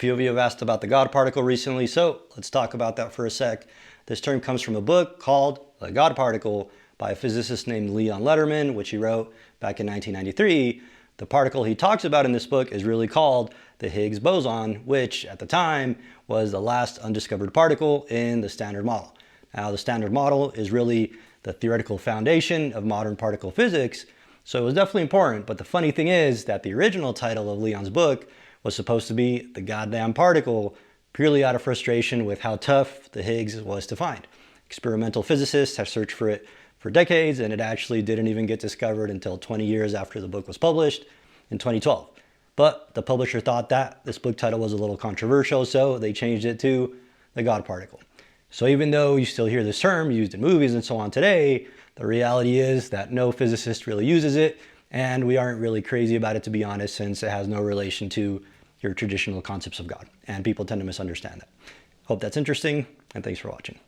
few of you have asked about the God particle recently, so let's talk about that for a sec. This term comes from a book called The God Particle by a physicist named Leon Lederman, which he wrote back in 1993. The particle he talks about in this book is really called the Higgs boson, which at the time was the last undiscovered particle in the Standard Model. Now, the Standard Model is really the theoretical foundation of modern particle physics, so it was definitely important. But the funny thing is that the original title of Leon's book was supposed to be The Goddamn Particle, purely out of frustration with how tough the Higgs was to find. Experimental physicists have searched for it for decades, and it actually didn't even get discovered until 20 years after the book was published in 2012. But the publisher thought that this book title was a little controversial, so they changed it to The God Particle. So even though you still hear this term used in movies and so on today, the reality is that no physicist really uses it, and we aren't really crazy about it, to be honest, since it has no relation to your traditional concepts of God, and people tend to misunderstand that. Hope that's interesting, and thanks for watching.